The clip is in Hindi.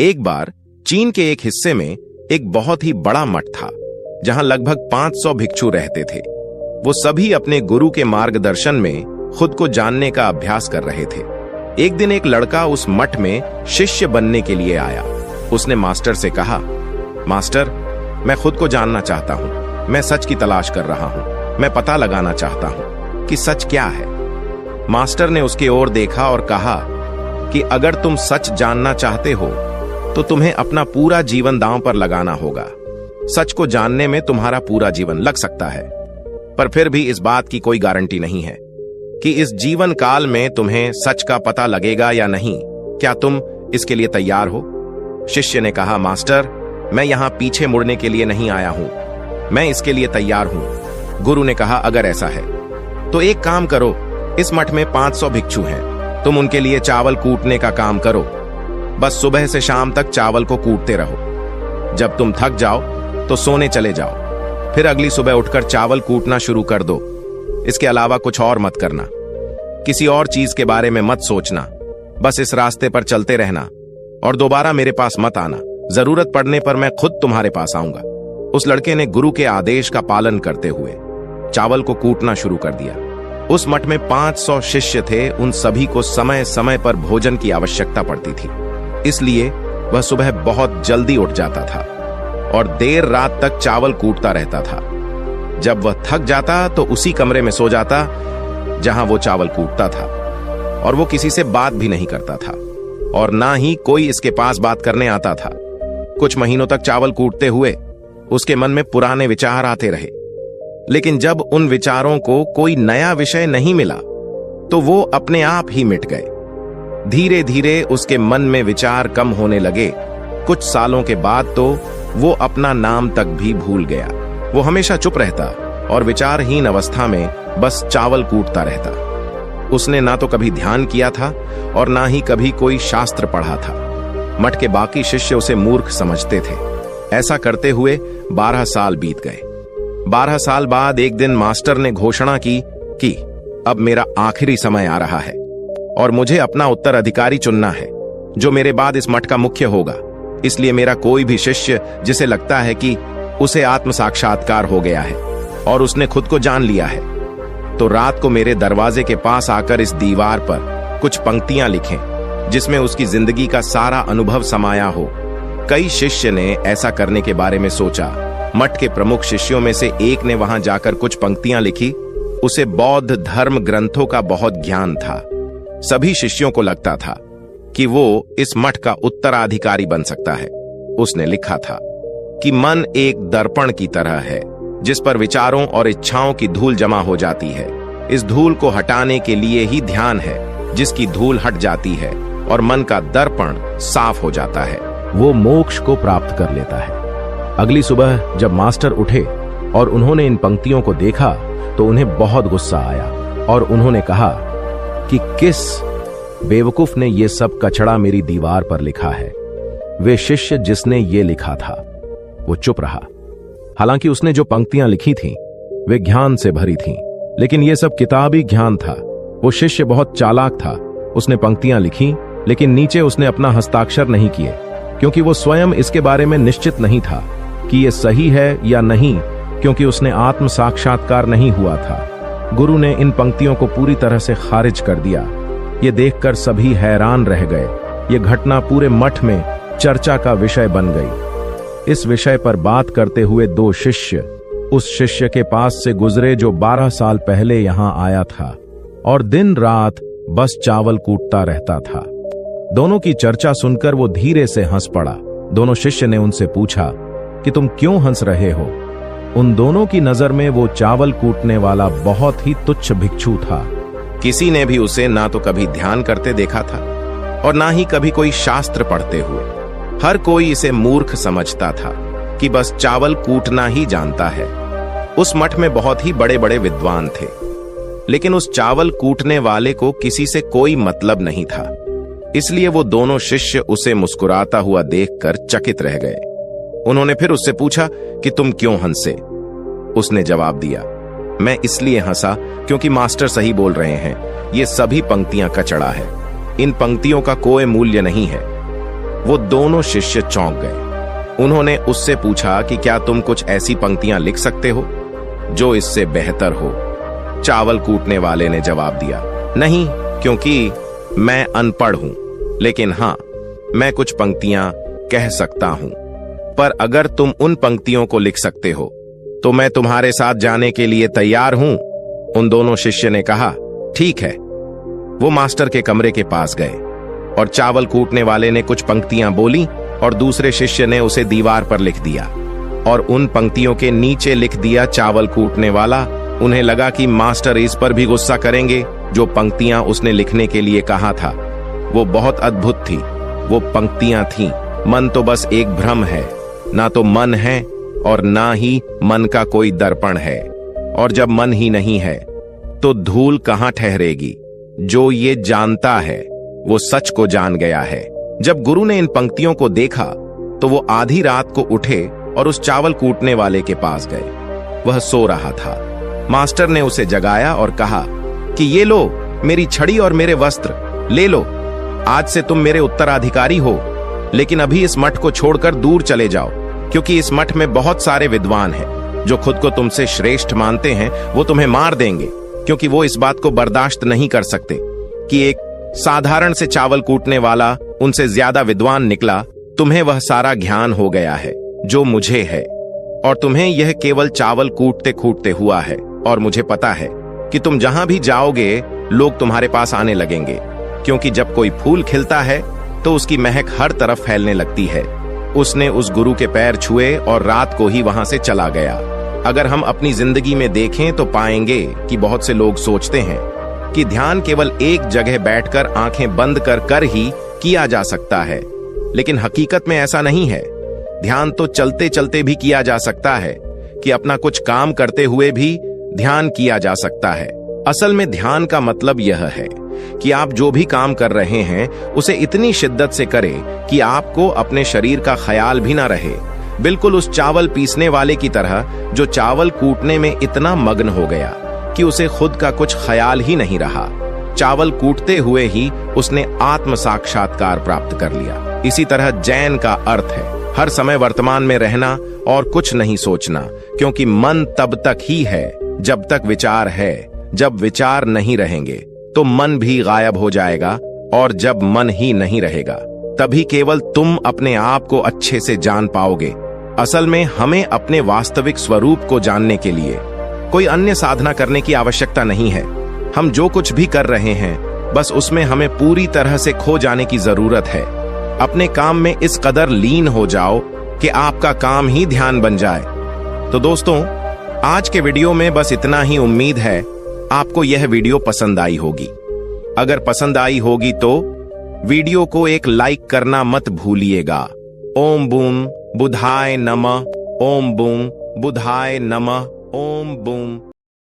एक बार चीन के एक हिस्से में एक बहुत ही बड़ा मठ था, जहां लगभग 500 भिक्षु रहते थे। वो सभी अपने गुरु के मार्गदर्शन में खुद को जानने का अभ्यास कर रहे थे। एक दिन एक लड़का उस मठ में शिष्य बनने के लिए आया। उसने मास्टर से कहा, मास्टर, मैं खुद को जानना चाहता हूं। मैं सच की तलाश कर रहा हूं। मैं पता लगाना चाहता हूं कि सच क्या है। मास्टर ने उसकी ओर देखा और कहा कि अगर तुम सच जानना चाहते हो तो तुम्हें अपना पूरा जीवन दांव पर लगाना होगा। सच को जानने में तुम्हारा पूरा जीवन लग सकता है, पर फिर भी इस बात की कोई गारंटी नहीं है कि इस जीवन काल में तुम्हें सच का पता लगेगा या नहीं। क्या तुम इसके लिए तैयार हो? शिष्य ने कहा, मास्टर, मैं यहां पीछे मुड़ने के लिए नहीं आया हूं। मैं इसके लिए तैयार हूं। गुरु ने कहा, अगर ऐसा है तो एक काम करो, इस मठ में 500 भिक्षु हैं। तुम उनके लिए चावल कूटने का काम करो। बस सुबह से शाम तक चावल को कूटते रहो। जब तुम थक जाओ तो सोने चले जाओ। फिर अगली सुबह उठकर चावल कूटना शुरू कर दो। इसके अलावा कुछ और मत करना। किसी और चीज के बारे में मत सोचना। बस इस रास्ते पर चलते रहना और दोबारा मेरे पास मत आना। जरूरत पड़ने पर मैं खुद तुम्हारे पास आऊंगा। उस लड़के ने गुरु के आदेश का पालन करते हुए चावल को कूटना शुरू कर दिया। उस मठ में 500 शिष्य थे। उन सभी को समय समय पर भोजन की आवश्यकता पड़ती थी, इसलिए वह सुबह बहुत जल्दी उठ जाता था और देर रात तक चावल कूटता रहता था। जब वह थक जाता तो उसी कमरे में सो जाता जहां वो चावल कूटता था, और वो किसी से बात भी नहीं करता था और ना ही कोई इसके पास बात करने आता था। कुछ महीनों तक चावल कूटते हुए उसके मन में पुराने विचार आते रहे, लेकिन जब उन विचारों को कोई नया विषय नहीं मिला तो वो अपने आप ही मिट गए। धीरे धीरे उसके मन में विचार कम होने लगे। कुछ सालों के बाद तो वो अपना नाम तक भी भूल गया। वो हमेशा चुप रहता और विचारहीन अवस्था में बस चावल कूटता रहता। उसने ना तो कभी ध्यान किया था और ना ही कभी कोई शास्त्र पढ़ा था। मठ के बाकी शिष्य उसे मूर्ख समझते थे। ऐसा करते हुए 12 साल बीत गए। 12 साल बाद एक दिन मास्टर ने घोषणा की कि अब मेरा आखिरी समय आ रहा है और मुझे अपना उत्तराधिकारी चुनना है, जो मेरे बाद इस मठ का मुख्य होगा। इसलिए मेरा कोई भी शिष्य जिसे लगता है कि उसे आत्म साक्षात्कार हो गया है और उसने खुद को जान लिया है, तो रात को मेरे दरवाजे के पास आकर इस दीवार पर कुछ पंक्तियां लिखें जिसमें उसकी जिंदगी का सारा अनुभव समाया हो। कई शिष्य ने ऐसा करने के बारे में सोचा। मठ के प्रमुख शिष्यों में से एक ने वहां जाकर कुछ पंक्तियां लिखी। उसे बौद्ध धर्म ग्रंथों का बहुत ज्ञान था। सभी शिष्यों को लगता था कि वो इस मठ का उत्तराधिकारी बन सकता है। उसने लिखा था कि मन एक दर्पण की तरह है जिस पर विचारों और इच्छाओं की धूल जमा हो जाती है। इस धूल को हटाने के लिए ही ध्यान है, जिसकी धूल हट जाती है और मन का दर्पण साफ हो जाता है, वो मोक्ष को प्राप्त कर लेता है। अगली सुबह जब मास्टर उठे और उन्होंने इन पंक्तियों को देखा तो उन्हें बहुत गुस्सा आया और उन्होंने कहा कि किस बेवकूफ ने ये सब कचड़ा मेरी दीवार पर लिखा है। वे शिष्य जिसने ये लिखा था वो चुप रहा। हालांकि उसने जो पंक्तियां लिखी थीं वे ज्ञान से भरी थीं, लेकिन ये सब किताबी ज्ञान था। वो शिष्य बहुत चालाक था। उसने पंक्तियां लिखी, लेकिन नीचे उसने अपना हस्ताक्षर नहीं किए, क्योंकि वो स्वयं इसके बारे में निश्चित नहीं था कि ये सही है या नहीं, क्योंकि उसने आत्म साक्षात्कार नहीं हुआ था। गुरु ने इन पंक्तियों को पूरी तरह से खारिज कर दिया। ये देखकर सभी हैरान रह गए। ये घटना पूरे मठ में चर्चा का विषय बन गई। इस विषय पर बात करते हुए 2 शिष्य उस शिष्य के पास से गुजरे जो 12 साल पहले यहां आया था और दिन रात बस चावल कूटता रहता था। दोनों की चर्चा सुनकर वो धीरे से हंस पड़ा। दोनों शिष्य ने उनसे पूछा कि तुम क्यों हंस रहे हो? उन दोनों की नजर में वो चावल कूटने वाला बहुत ही तुच्छ भिक्षु था। किसी ने भी उसे ना तो कभी ध्यान करते देखा था और ना ही कभी कोई शास्त्र पढ़ते हुए। हर कोई इसे मूर्ख समझता था कि बस चावल कूटना ही जानता है। उस मठ में बहुत ही बड़े बड़े विद्वान थे, लेकिन उस चावल कूटने वाले को किसी से कोई मतलब नहीं था। इसलिए वो दोनों शिष्य उसे मुस्कुराता हुआ देखकर चकित रह गए। उन्होंने फिर उससे पूछा कि तुम क्यों हंसे? उसने जवाब दिया, मैं इसलिए हंसा क्योंकि मास्टर सही बोल रहे हैं। ये सभी पंक्तियां कचड़ा है। इन पंक्तियों का कोई मूल्य नहीं है। वो दोनों शिष्य चौंक गए। उन्होंने उससे पूछा कि क्या तुम कुछ ऐसी पंक्तियां लिख सकते हो जो इससे बेहतर हो? चावल कूटने वाले ने जवाब दिया, नहीं, क्योंकि मैं अनपढ़ हूं, लेकिन हां, मैं कुछ पंक्तियां कह सकता हूं। पर अगर तुम उन पंक्तियों को लिख सकते हो तो मैं तुम्हारे साथ जाने के लिए तैयार हूं। उन दोनों शिष्य ने कहा, ठीक है। वो मास्टर के कमरे के पास गए और चावल कूटने वाले ने कुछ पंक्तियां बोली और दूसरे शिष्य ने उसे दीवार पर लिख दिया और उन पंक्तियों के नीचे लिख दिया चावल कूटने वाला। उन्हें लगा कि मास्टर इस पर भी गुस्सा करेंगे। जो पंक्तियां उसने लिखने के लिए कहा था वो बहुत अद्भुत थी। वो पंक्तियां थीं, मन तो बस एक भ्रम है, ना तो मन है और ना ही मन का कोई दर्पण है, और जब मन ही नहीं है तो धूल कहां ठहरेगी। जो ये जानता है वो सच को जान गया है। जब गुरु ने इन पंक्तियों को देखा तो वो आधी रात को उठे और उस चावल कूटने वाले के पास गए। वह सो रहा था। मास्टर ने उसे जगाया और कहा कि ये लो मेरी छड़ी और मेरे वस्त्र, ले लो, आज से तुम मेरे उत्तराधिकारी हो। लेकिन अभी इस मठ को छोड़कर दूर चले जाओ, क्योंकि इस मठ में बहुत सारे विद्वान हैं जो खुद को तुमसे श्रेष्ठ मानते हैं। वो तुम्हें मार देंगे, क्योंकि वो इस बात को बर्दाश्त नहीं कर सकते कि एक साधारण से चावल कूटने वाला उनसे ज्यादा विद्वान निकला। तुम्हें वह सारा ज्ञान हो गया है जो मुझे है, और तुम्हें यह केवल चावल कूटते कूटते हुआ है। और मुझे पता है कि तुम जहां भी जाओगे लोग तुम्हारे पास आने लगेंगे, क्योंकि जब कोई फूल खिलता है तो उसकी महक हर तरफ फैलने लगती है। उसने उस गुरु के पैर छुए और रात को ही वहां से चला गया। अगर हम अपनी जिंदगी में देखें तो पाएंगे कि बहुत से लोग सोचते हैं कि ध्यान केवल एक जगह बैठकर आंखें बंद कर ही किया जा सकता है, लेकिन हकीकत में ऐसा नहीं है। ध्यान तो चलते चलते भी किया जा सकता है, कि अपना कुछ काम करते हुए भी ध्यान किया जा सकता है। असल में ध्यान का मतलब यह है कि आप जो भी काम कर रहे हैं उसे इतनी शिद्दत से करें कि आपको अपने शरीर का ख्याल भी ना रहे। बिल्कुल उस चावल पीसने वाले की तरह जो चावल कूटने में इतना मग्न हो गया कि उसे खुद का कुछ ख्याल ही नहीं रहा। चावल कूटते हुए ही उसने आत्म साक्षात्कार प्राप्त कर लिया। इसी तरह जैन का अर्थ है हर समय वर्तमान में रहना और कुछ नहीं सोचना, क्योंकि मन तब तक ही है जब तक विचार है। जब विचार नहीं रहेंगे तो मन भी गायब हो जाएगा, और जब मन ही नहीं रहेगा तभी केवल तुम अपने आप को अच्छे से जान पाओगे। असल में हमें अपने वास्तविक स्वरूप को जानने के लिए कोई अन्य साधना करने की आवश्यकता नहीं है। हम जो कुछ भी कर रहे हैं बस उसमें हमें पूरी तरह से खो जाने की जरूरत है। अपने काम में इस कदर लीन हो जाओ कि आपका काम ही ध्यान बन जाए। तो दोस्तों, आज के वीडियो में बस इतना ही। उम्मीद है आपको यह वीडियो पसंद आई होगी। अगर पसंद आई होगी तो वीडियो को एक लाइक करना मत भूलिएगा। ओम बूम बुधाय नमः। ओम बूम बुधाय नमः। ओम बूम